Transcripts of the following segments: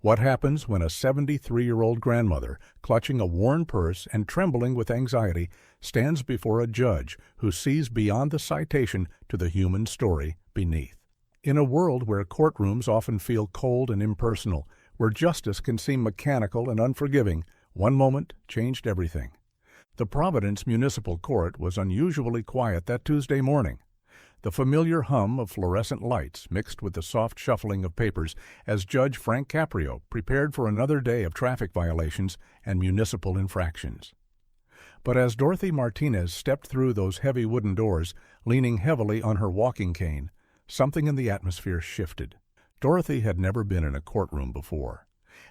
What happens when a 73-year-old grandmother, clutching a worn purse and trembling with anxiety, stands before a judge who sees beyond the citation to the human story beneath? In a world where courtrooms often feel cold and impersonal, where justice can seem mechanical and unforgiving, one moment changed everything. The Providence Municipal Court was unusually quiet that Tuesday morning. The familiar hum of fluorescent lights mixed with the soft shuffling of papers as Judge Frank Caprio prepared for another day of traffic violations and municipal infractions. But as Dorothy Martinez stepped through those heavy wooden doors, leaning heavily on her walking cane, something in the atmosphere shifted. Dorothy had never been in a courtroom before.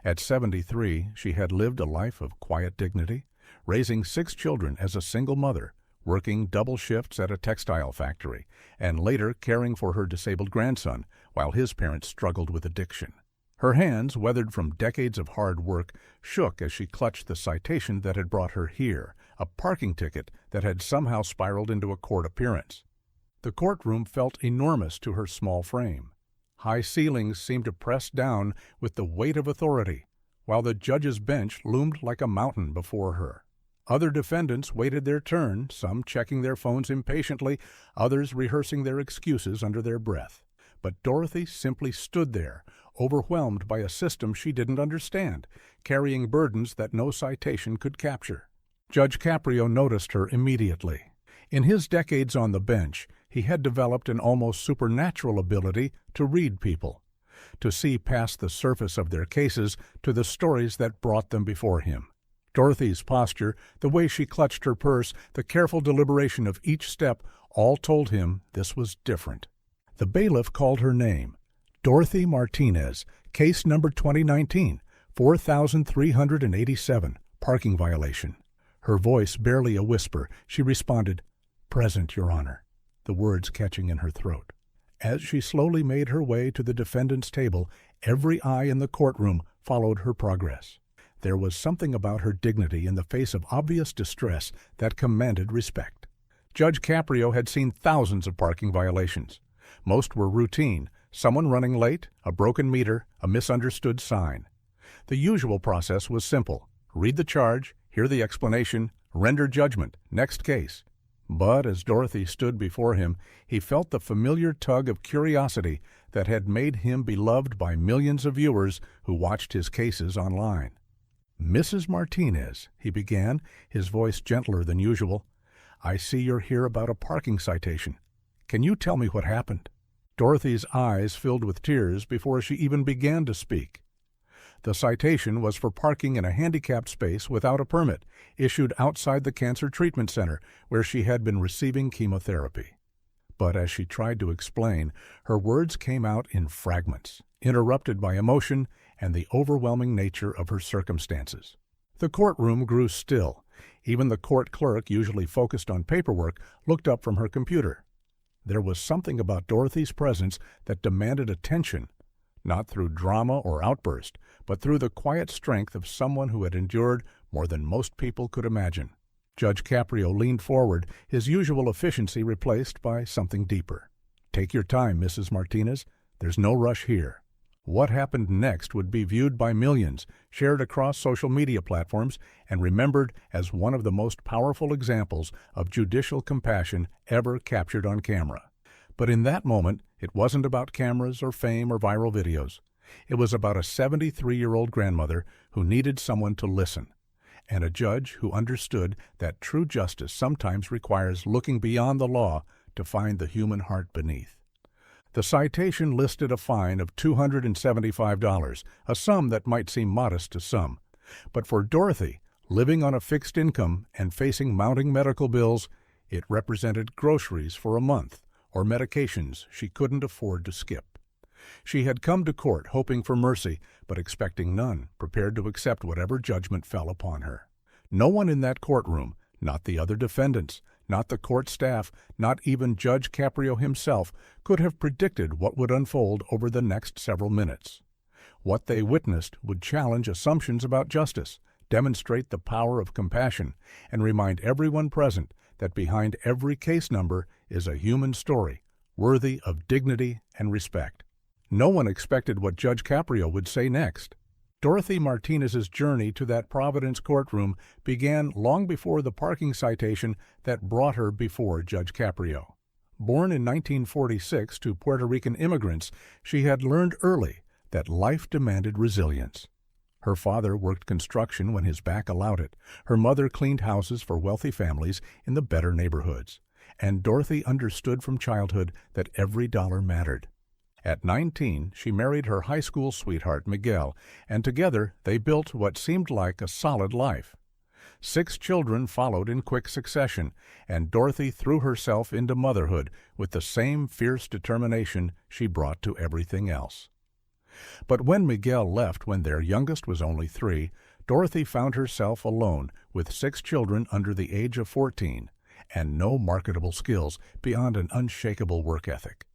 At 73, she had lived a life of quiet dignity, raising 6 children as a single mother, working double shifts at a textile factory, and later caring for her disabled grandson while his parents struggled with addiction. Her hands, weathered from decades of hard work, shook as she clutched the citation that had brought her here, a parking ticket that had somehow spiraled into a court appearance. The courtroom felt enormous to her small frame. High ceilings seemed to press down with the weight of authority, while the judge's bench loomed like a mountain before her. Other defendants waited their turn, some checking their phones impatiently, others rehearsing their excuses under their breath. But Dorothy simply stood there, overwhelmed by a system she didn't understand, carrying burdens that no citation could capture. Judge Caprio noticed her immediately. In his decades on the bench, he had developed an almost supernatural ability to read people, to see past the surface of their cases to the stories that brought them before him. Dorothy's posture, the way she clutched her purse, the careful deliberation of each step, all told him this was different. The bailiff called her name. Dorothy Martinez, case number 2019, 4387, parking violation. Her voice barely a whisper, she responded, "Present, Your Honor," the words catching in her throat. As she slowly made her way to the defendant's table, every eye in the courtroom followed her progress. There was something about her dignity in the face of obvious distress that commanded respect. Judge Caprio had seen thousands of parking violations. Most were routine, someone running late, a broken meter, a misunderstood sign. The usual process was simple: read the charge, hear the explanation, render judgment, next case. But as Dorothy stood before him, he felt the familiar tug of curiosity that had made him beloved by millions of viewers who watched his cases online. "Mrs. Martinez," he began, his voice gentler than usual, "I see you're here about a parking citation. Can you tell me what happened?" Dorothy's eyes filled with tears before she even began to speak. The citation was for parking in a handicapped space without a permit, issued outside the cancer treatment center where she had been receiving chemotherapy. But as she tried to explain, her words came out in fragments, interrupted by emotion and the overwhelming nature of her circumstances. The courtroom grew still. Even the court clerk, usually focused on paperwork, looked up from her computer. There was something about Dorothy's presence that demanded attention, not through drama or outburst, but through the quiet strength of someone who had endured more than most people could imagine. Judge Caprio leaned forward, his usual efficiency replaced by something deeper. "Take your time, Mrs. Martinez. There's no rush here." What happened next would be viewed by millions, shared across social media platforms, and remembered as one of the most powerful examples of judicial compassion ever captured on camera. But in that moment, it wasn't about cameras or fame or viral videos. It was about a 73-year-old grandmother who needed someone to listen, and a judge who understood that true justice sometimes requires looking beyond the law to find the human heart beneath. The citation listed a fine of $275, a sum that might seem modest to some. But for Dorothy, living on a fixed income and facing mounting medical bills, it represented groceries for a month or medications she couldn't afford to skip. She had come to court hoping for mercy, but expecting none, prepared to accept whatever judgment fell upon her. No one in that courtroom, not the other defendants, not the court staff, not even Judge Caprio himself, could have predicted what would unfold over the next several minutes. What they witnessed would challenge assumptions about justice, demonstrate the power of compassion, and remind everyone present that behind every case number is a human story, worthy of dignity and respect. No one expected what Judge Caprio would say next. Dorothy Martinez's journey to that Providence courtroom began long before the parking citation that brought her before Judge Caprio. Born in 1946 to Puerto Rican immigrants, she had learned early that life demanded resilience. Her father worked construction when his back allowed it. Her mother cleaned houses for wealthy families in the better neighborhoods. And Dorothy understood from childhood that every dollar mattered. At 19, she married her high school sweetheart, Miguel, and together they built what seemed like a solid life. 6 children followed in quick succession, and Dorothy threw herself into motherhood with the same fierce determination she brought to everything else. But when Miguel left when their youngest was only 3, Dorothy found herself alone with 6 children under the age of 14, and no marketable skills beyond an unshakable work ethic.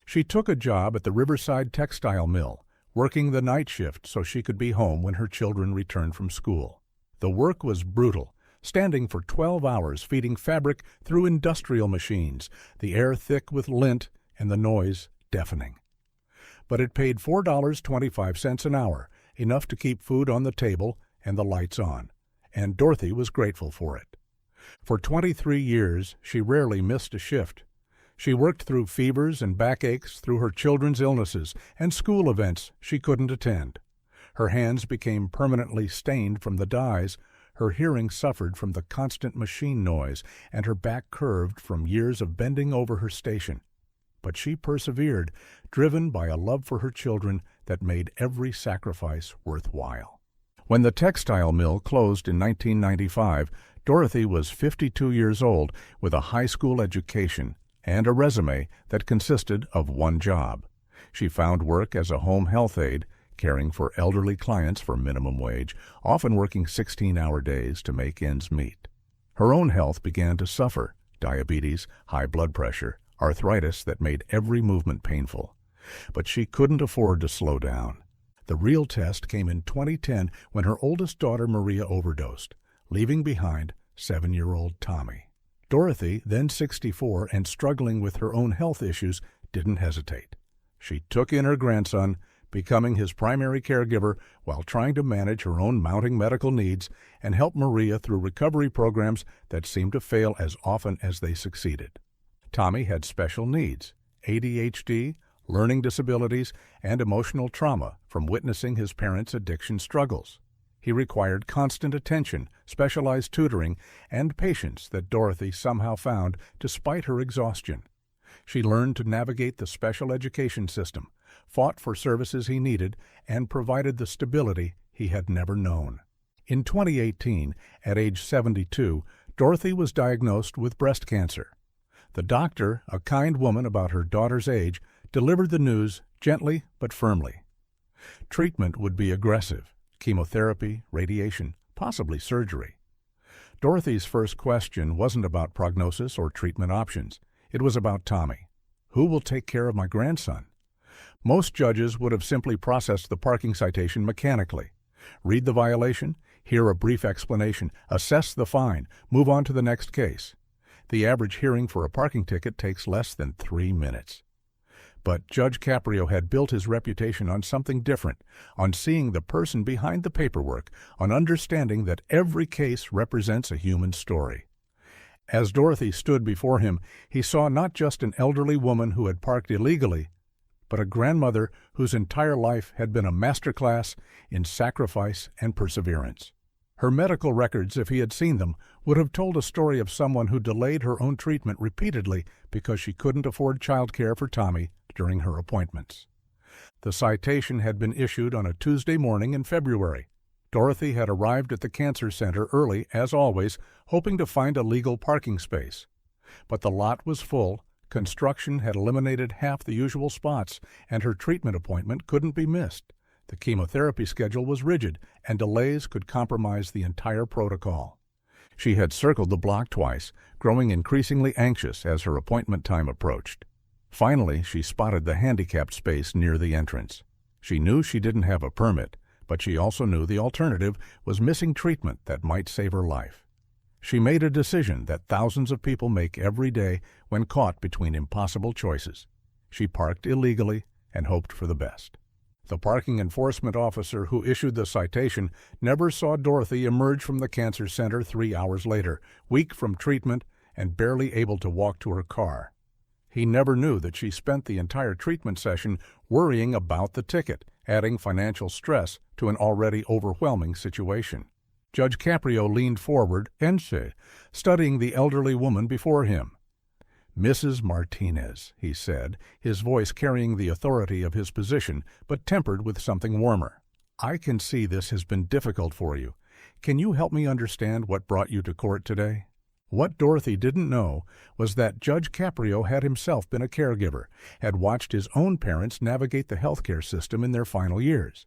She took a job at the Riverside textile mill, working the night shift so she could be home when her children returned from school. The work was brutal, standing for 12 hours feeding fabric through industrial machines, the air thick with lint and the noise deafening. But it paid $4.25 an hour, enough to keep food on the table and the lights on, and Dorothy was grateful for it. For 23 years, she rarely missed a shift. She worked through fevers and backaches, through her children's illnesses and school events she couldn't attend. Her hands became permanently stained from the dyes, her hearing suffered from the constant machine noise, and her back curved from years of bending over her station. But she persevered, driven by a love for her children that made every sacrifice worthwhile. When the textile mill closed in 1995, Dorothy was 52 years old with a high school education and a resume that consisted of one job. She found work as a home health aide, caring for elderly clients for minimum wage, often working 16-hour days to make ends meet. Her own health began to suffer: diabetes, high blood pressure, arthritis that made every movement painful. But she couldn't afford to slow down. The real test came in 2010 when her oldest daughter Maria overdosed, leaving behind 7-year-old Tommy. Dorothy, then 64 and struggling with her own health issues, didn't hesitate. She took in her grandson, becoming his primary caregiver while trying to manage her own mounting medical needs and help Maria through recovery programs that seemed to fail as often as they succeeded. Tommy had special needs: ADHD, learning disabilities, and emotional trauma from witnessing his parents' addiction struggles. He required constant attention, specialized tutoring, and patience that Dorothy somehow found despite her exhaustion. She learned to navigate the special education system, fought for services he needed, and provided the stability he had never known. In 2018, at age 72, Dorothy was diagnosed with breast cancer. The doctor, a kind woman about her daughter's age, delivered the news gently but firmly. Treatment would be aggressive: chemotherapy, radiation, possibly surgery. Dorothy's first question wasn't about prognosis or treatment options. It was about Tommy. Who will take care of my grandson? Most judges would have simply processed the parking citation mechanically. Read the violation, hear a brief explanation, assess the fine, move on to the next case. The average hearing for a parking ticket takes less than 3 minutes. But Judge Caprio had built his reputation on something different, on seeing the person behind the paperwork, on understanding that every case represents a human story. As Dorothy stood before him, he saw not just an elderly woman who had parked illegally, but a grandmother whose entire life had been a masterclass in sacrifice and perseverance. Her medical records, if he had seen them, would have told a story of someone who delayed her own treatment repeatedly because she couldn't afford child care for Tommy during her appointments. The citation had been issued on a Tuesday morning in February. Dorothy had arrived at the cancer center early, as always, hoping to find a legal parking space. But the lot was full, construction had eliminated half the usual spots, and her treatment appointment couldn't be missed. The chemotherapy schedule was rigid, and delays could compromise the entire protocol. She had circled the block twice, growing increasingly anxious as her appointment time approached. Finally, she spotted the handicapped space near the entrance. She knew she didn't have a permit, but she also knew the alternative was missing treatment that might save her life. She made a decision that thousands of people make every day when caught between impossible choices. She parked illegally and hoped for the best. The parking enforcement officer who issued the citation never saw Dorothy emerge from the cancer center 3 hours later, weak from treatment and barely able to walk to her car. He never knew that she spent the entire treatment session worrying about the ticket, adding financial stress to an already overwhelming situation. Judge Caprio leaned forward, studying the elderly woman before him. "Mrs. Martinez," he said, his voice carrying the authority of his position, but tempered with something warmer. "I can see this has been difficult for you. Can you help me understand what brought you to court today?" What Dorothy didn't know was that Judge Caprio had himself been a caregiver, had watched his own parents navigate the healthcare system in their final years.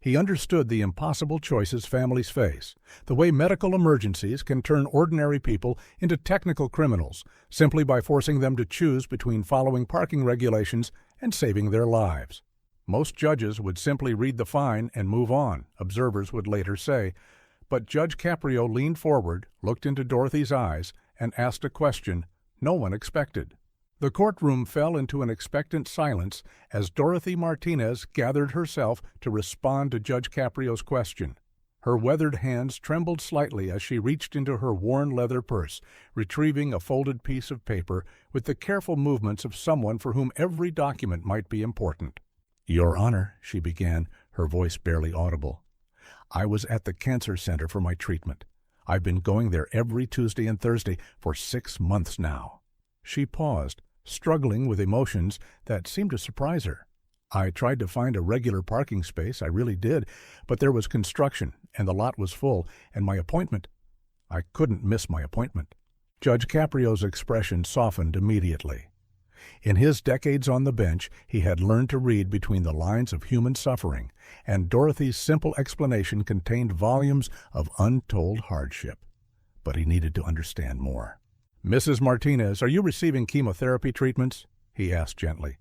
He understood the impossible choices families face, the way medical emergencies can turn ordinary people into technical criminals simply by forcing them to choose between following parking regulations and saving their lives. Most judges would simply read the fine and move on, observers would later say, but Judge Caprio leaned forward, looked into Dorothy's eyes, and asked a question no one expected. The courtroom fell into an expectant silence as Dorothy Martinez gathered herself to respond to Judge Caprio's question. Her weathered hands trembled slightly as she reached into her worn leather purse, retrieving a folded piece of paper with the careful movements of someone for whom every document might be important. "Your Honor," she began, her voice barely audible, "I was at the cancer center for my treatment. I've been going there every Tuesday and Thursday for 6 months now." She paused, struggling with emotions that seemed to surprise her. "I tried to find a regular parking space, I really did, but there was construction, and the lot was full, and I couldn't miss my appointment." Judge Caprio's expression softened immediately. In his decades on the bench, he had learned to read between the lines of human suffering, and Dorothy's simple explanation contained volumes of untold hardship. But he needed to understand more. "Mrs. Martinez, are you receiving chemotherapy treatments?" he asked gently.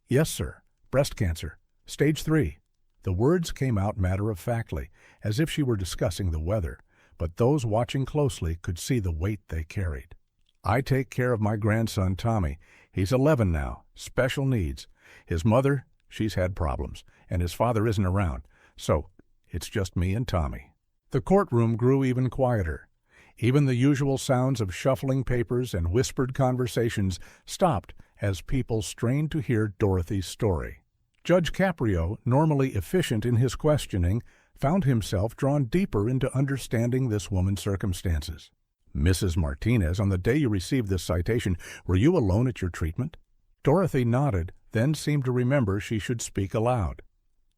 "Yes, sir. Breast cancer. Stage 3. The words came out matter-of-factly, as if she were discussing the weather, but those watching closely could see the weight they carried. "I take care of my grandson, Tommy. He's 11 now, special needs. His mother, she's had problems, and his father isn't around, so it's just me and Tommy." The courtroom grew even quieter. Even the usual sounds of shuffling papers and whispered conversations stopped as people strained to hear Dorothy's story. Judge Caprio, normally efficient in his questioning, found himself drawn deeper into understanding this woman's circumstances. "Mrs. Martinez, on the day you received this citation, were you alone at your treatment?" Dorothy nodded, then seemed to remember she should speak aloud.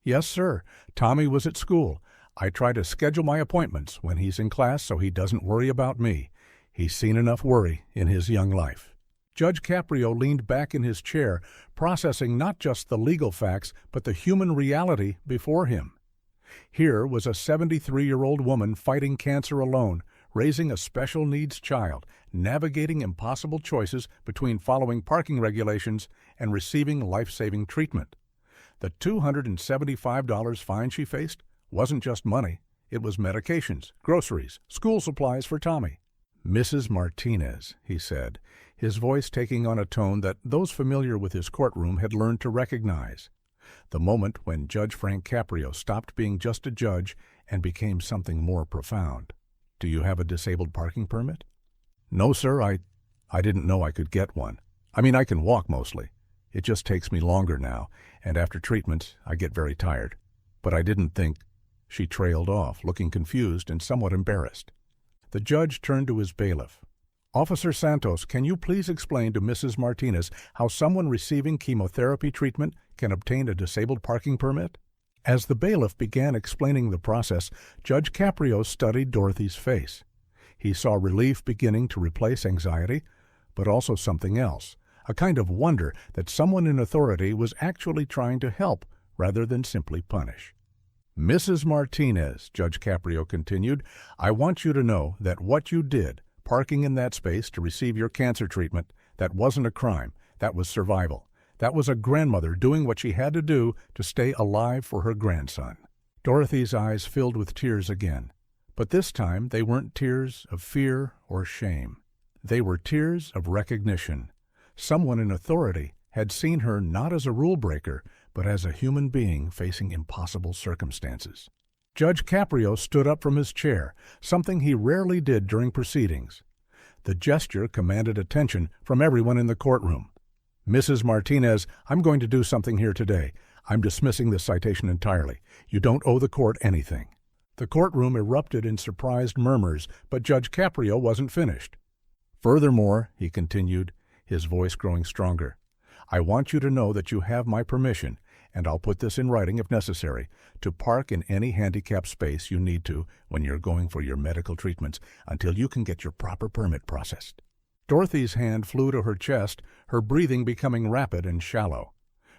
"Yes, sir. Tommy was at school. I try to schedule my appointments when he's in class so he doesn't worry about me. He's seen enough worry in his young life." Judge Caprio leaned back in his chair, processing not just the legal facts, but the human reality before him. Here was a 73-year-old woman fighting cancer alone, raising a special needs child, navigating impossible choices between following parking regulations and receiving life-saving treatment. The $275 fine she faced wasn't just money. It was medications, groceries, school supplies for Tommy. "Mrs. Martinez," he said, his voice taking on a tone that those familiar with his courtroom had learned to recognize. The moment when Judge Frank Caprio stopped being just a judge and became something more profound. "Do you have a disabled parking permit?" "No, sir, I didn't know I could get one. I mean, I can walk mostly. It just takes me longer now, and after treatments, I get very tired. But I didn't think—" She trailed off, looking confused and somewhat embarrassed. The judge turned to his bailiff. "Officer Santos, can you please explain to Mrs. Martinez how someone receiving chemotherapy treatment can obtain a disabled parking permit?" As the bailiff began explaining the process, Judge Caprio studied Dorothy's face. He saw relief beginning to replace anxiety, but also something else, a kind of wonder that someone in authority was actually trying to help rather than simply punish. "Mrs. Martinez," Judge Caprio continued, "I want you to know that what you did, parking in that space to receive your cancer treatment, that wasn't a crime. That was survival. That was a grandmother doing what she had to do to stay alive for her grandson." Dorothy's eyes filled with tears again, but this time they weren't tears of fear or shame. They were tears of recognition. Someone in authority had seen her not as a rule breaker, but as a human being facing impossible circumstances. Judge Caprio stood up from his chair, something he rarely did during proceedings. The gesture commanded attention from everyone in the courtroom. "Mrs. Martinez, I'm going to do something here today. I'm dismissing this citation entirely. You don't owe the court anything." The courtroom erupted in surprised murmurs, but Judge Caprio wasn't finished. "Furthermore," he continued, his voice growing stronger, "I want you to know that you have my permission, and I'll put this in writing if necessary, to park in any handicapped space you need to when you're going for your medical treatments until you can get your proper permit processed." Dorothy's hand flew to her chest, her breathing becoming rapid and shallow.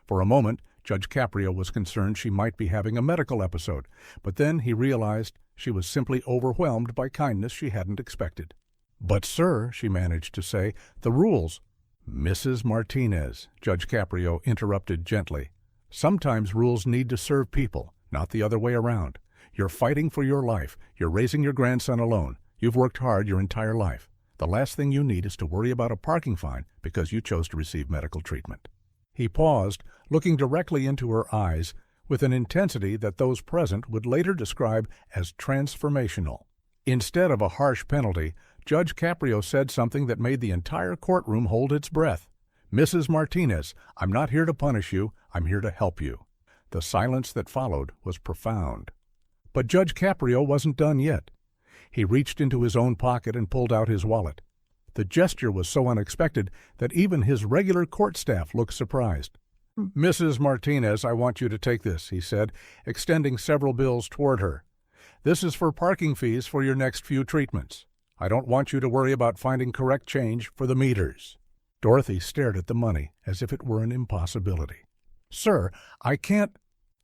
For a moment, Judge Caprio was concerned she might be having a medical episode, but then he realized she was simply overwhelmed by kindness she hadn't expected. "But, sir," she managed to say, "the rules—" "Mrs. Martinez," Judge Caprio interrupted gently, "sometimes rules need to serve people, not the other way around. You're fighting for your life. You're raising your grandson alone. You've worked hard your entire life. The last thing you need is to worry about a parking fine because you chose to receive medical treatment." He paused, looking directly into her eyes with an intensity that those present would later describe as transformational. Instead of a harsh penalty, Judge Caprio said something that made the entire courtroom hold its breath. "Mrs. Martinez, I'm not here to punish you. I'm here to help you." The silence that followed was profound. But Judge Caprio wasn't done yet. He reached into his own pocket and pulled out his wallet. The gesture was so unexpected that even his regular court staff looked surprised. "Mrs. Martinez, I want you to take this," he said, extending several bills toward her. "This is for parking fees for your next few treatments. I don't want you to worry about finding correct change for the meters." Dorothy stared at the money as if it were an impossibility. "Sir, I can't—"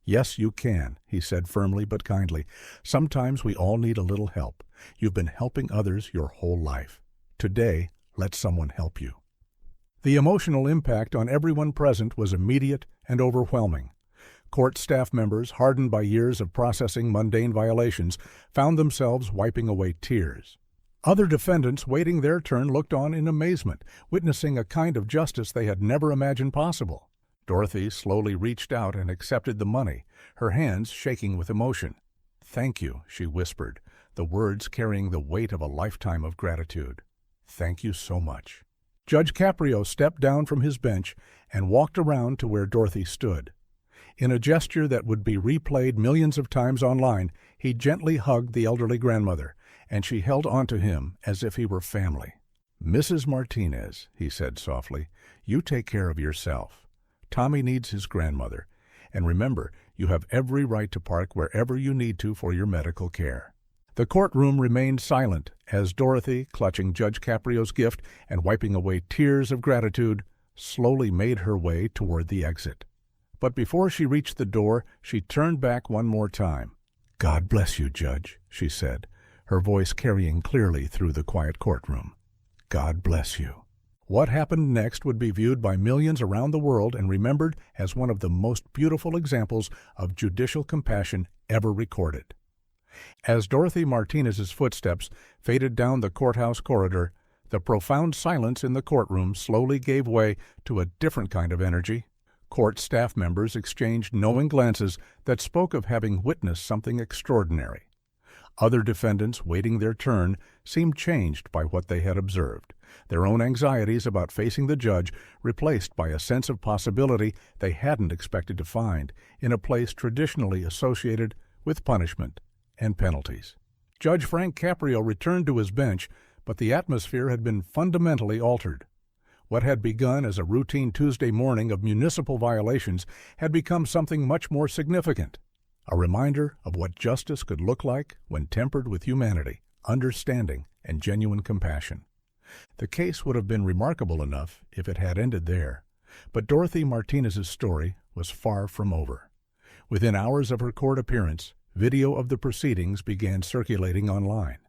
"Yes, you can," he said firmly but kindly. "Sometimes we all need a little help. You've been helping others your whole life. Today, let someone help you." The emotional impact on everyone present was immediate and overwhelming. Court staff members, hardened by years of processing mundane violations, found themselves wiping away tears. Other defendants waiting their turn looked on in amazement, witnessing a kind of justice they had never imagined possible. Dorothy slowly reached out and accepted the money, her hands shaking with emotion. "Thank you," she whispered, the words carrying the weight of a lifetime of gratitude. "Thank you so much." Judge Caprio stepped down from his bench and walked around to where Dorothy stood. In a gesture that would be replayed millions of times online, he gently hugged the elderly grandmother, and she held onto him as if he were family. "Mrs. Martinez," he said softly, "you take care of yourself. Tommy needs his grandmother, and remember, you have every right to park wherever you need to for your medical care." The courtroom remained silent as Dorothy, clutching Judge Caprio's gift and wiping away tears of gratitude, slowly made her way toward the exit. But before she reached the door, she turned back one more time. "God bless you, Judge," she said, her voice carrying clearly through the quiet courtroom. "God bless you." What happened next would be viewed by millions around the world and remembered as one of the most beautiful examples of judicial compassion ever recorded. As Dorothy Martinez's footsteps faded down the courthouse corridor, the profound silence in the courtroom slowly gave way to a different kind of energy. Court staff members exchanged knowing glances that spoke of having witnessed something extraordinary. Other defendants, waiting their turn, seemed changed by what they had observed, their own anxieties about facing the judge replaced by a sense of possibility they hadn't expected to find in a place traditionally associated with punishment and penalties. Judge Frank Caprio returned to his bench, but the atmosphere had been fundamentally altered. What had begun as a routine Tuesday morning of municipal violations had become something much more significant, a reminder of what justice could look like when tempered with humanity, understanding, and genuine compassion. The case would have been remarkable enough if it had ended there, but Dorothy Martinez's story was far from over. Within hours of her court appearance, video of the proceedings began circulating online.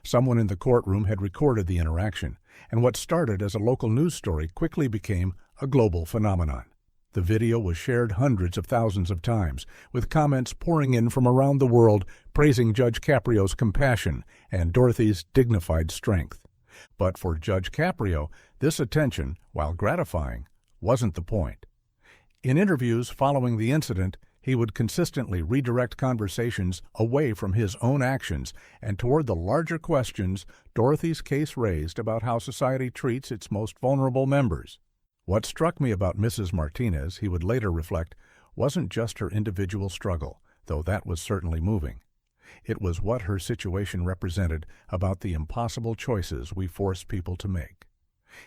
Someone in the courtroom had recorded the interaction, and what started as a local news story quickly became a global phenomenon. The video was shared hundreds of thousands of times, with comments pouring in from around the world praising Judge Caprio's compassion and Dorothy's dignified strength. But for Judge Caprio, this attention, while gratifying, wasn't the point. In interviews following the incident, he would consistently redirect conversations away from his own actions and toward the larger questions Dorothy's case raised about how society treats its most vulnerable members. What struck me about Mrs. Martinez, he would later reflect, wasn't just her individual struggle, though that was certainly moving. It was what her situation represented about the impossible choices we force people to make.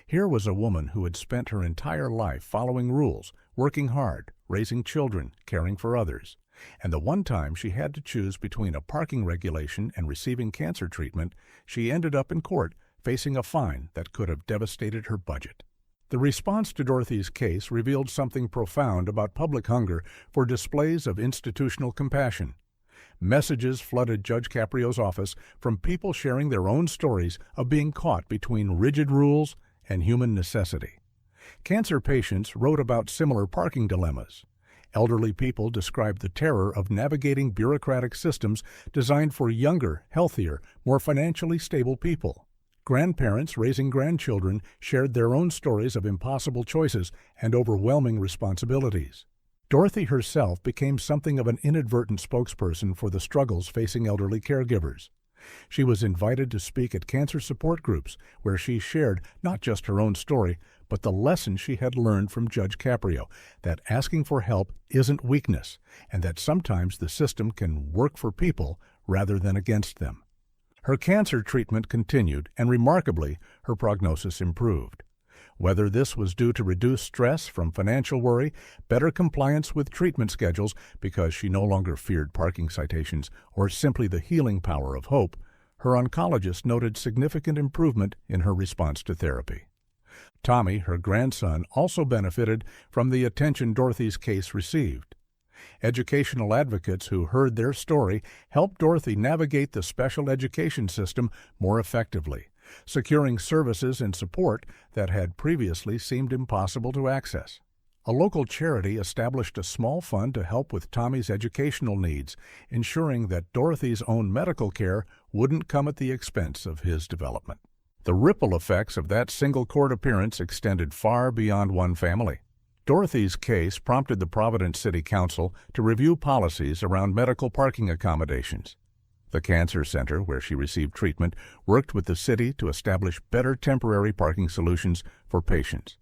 Here was a woman who had spent her entire life following rules, working hard, raising children, caring for others. And the one time she had to choose between a parking regulation and receiving cancer treatment, she ended up in court facing a fine that could have devastated her budget. The response to Dorothy's case revealed something profound about public hunger for displays of institutional compassion. Messages flooded Judge Caprio's office from people sharing their own stories of being caught between rigid rules and human necessity. Cancer patients wrote about similar parking dilemmas. Elderly people described the terror of navigating bureaucratic systems designed for younger, healthier, more financially stable people. Grandparents raising grandchildren shared their own stories of impossible choices and overwhelming responsibilities. Dorothy herself became something of an inadvertent spokesperson for the struggles facing elderly caregivers. She was invited to speak at cancer support groups, where she shared not just her own story, but the lesson she had learned from Judge Caprio, that asking for help isn't weakness, and that sometimes the system can work for people rather than against them. Her cancer treatment continued, and remarkably, her prognosis improved. Whether this was due to reduced stress from financial worry, better compliance with treatment schedules because she no longer feared parking citations, or simply the healing power of hope, her oncologist noted significant improvement in her response to therapy. Tommy, her grandson, also benefited from the attention Dorothy's case received. Educational advocates who heard their story helped Dorothy navigate the special education system more effectively, securing services and support that had previously seemed impossible to access. A local charity established a small fund to help with Tommy's educational needs, ensuring that Dorothy's own medical care wouldn't come at the expense of his development. The ripple effects of that single court appearance extended far beyond one family. Dorothy's case prompted the Providence City Council to review policies around medical parking accommodations. The Cancer Center, where she received treatment, worked with the city to establish better temporary parking solutions for patients.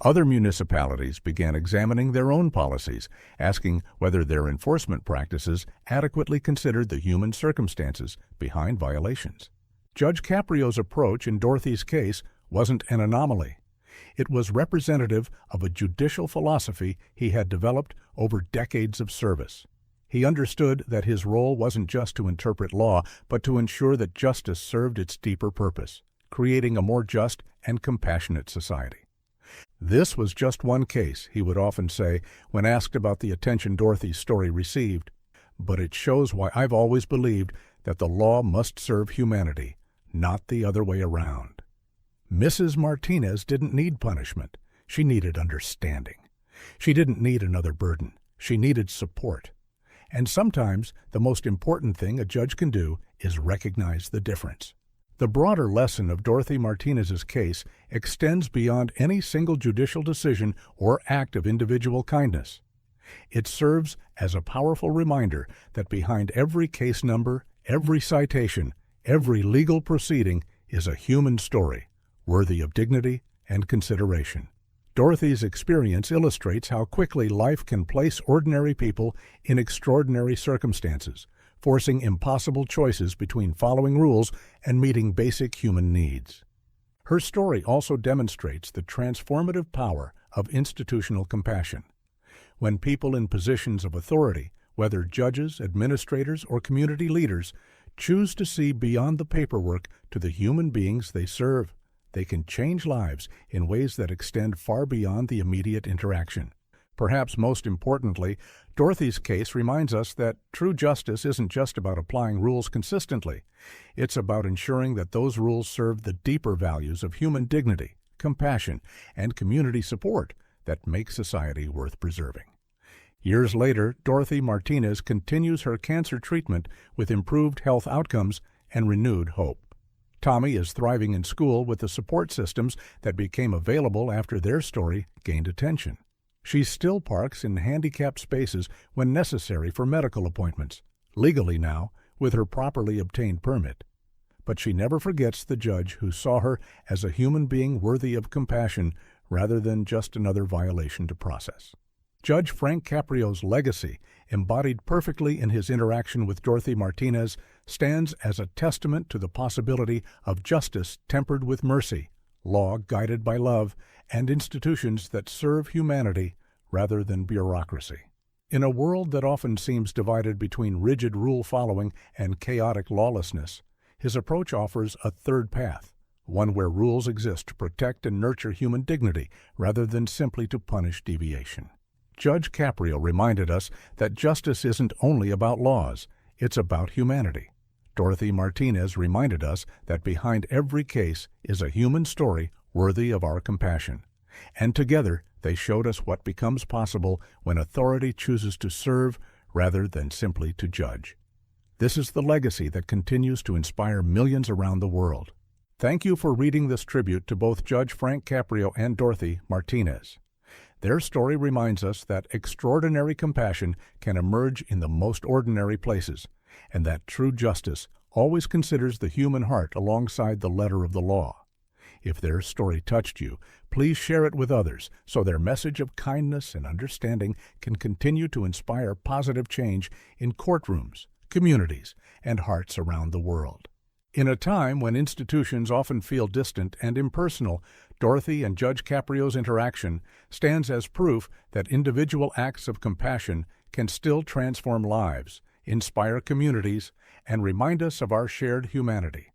Other municipalities began examining their own policies, asking whether their enforcement practices adequately considered the human circumstances behind violations. Judge Caprio's approach in Dorothy's case wasn't an anomaly. It was representative of a judicial philosophy he had developed over decades of service. He understood that his role wasn't just to interpret law, but to ensure that justice served its deeper purpose, creating a more just and compassionate society. This was just one case, he would often say when asked about the attention Dorothy's story received, but it shows why I've always believed that the law must serve humanity, not the other way around. Mrs. Martinez didn't need punishment. She needed understanding. She didn't need another burden. She needed support. And sometimes the most important thing a judge can do is recognize the difference. The broader lesson of Dorothy Martinez's case extends beyond any single judicial decision or act of individual kindness. It serves as a powerful reminder that behind every case number, every citation, every legal proceeding is a human story, worthy of dignity and consideration. Dorothy's experience illustrates how quickly life can place ordinary people in extraordinary circumstances, forcing impossible choices between following rules and meeting basic human needs. Her story also demonstrates the transformative power of institutional compassion. When people in positions of authority, whether judges, administrators, or community leaders, choose to see beyond the paperwork to the human beings they serve, they can change lives in ways that extend far beyond the immediate interaction. Perhaps most importantly, Dorothy's case reminds us that true justice isn't just about applying rules consistently. It's about ensuring that those rules serve the deeper values of human dignity, compassion, and community support that make society worth preserving. Years later, Dorothy Martinez continues her cancer treatment with improved health outcomes and renewed hope. Tommy is thriving in school with the support systems that became available after their story gained attention. She still parks in handicapped spaces when necessary for medical appointments, legally now, with her properly obtained permit. But she never forgets the judge who saw her as a human being worthy of compassion rather than just another violation to process. Judge Frank Caprio's legacy, embodied perfectly in his interaction with Dorothy Martinez, stands as a testament to the possibility of justice tempered with mercy, law guided by love, and institutions that serve humanity rather than bureaucracy. In a world that often seems divided between rigid rule-following and chaotic lawlessness, his approach offers a third path, one where rules exist to protect and nurture human dignity rather than simply to punish deviation. Judge Caprio reminded us that justice isn't only about laws, it's about humanity. Dorothy Martinez reminded us that behind every case is a human story worthy of our compassion. And together, they showed us what becomes possible when authority chooses to serve rather than simply to judge. This is the legacy that continues to inspire millions around the world. Thank you for reading this tribute to both Judge Frank Caprio and Dorothy Martinez. Their story reminds us that extraordinary compassion can emerge in the most ordinary places, and that true justice always considers the human heart alongside the letter of the law. If their story touched you, please share it with others so their message of kindness and understanding can continue to inspire positive change in courtrooms, communities, and hearts around the world. In a time when institutions often feel distant and impersonal, Dorothy and Judge Caprio's interaction stands as proof that individual acts of compassion can still transform lives, inspire communities, and remind us of our shared humanity.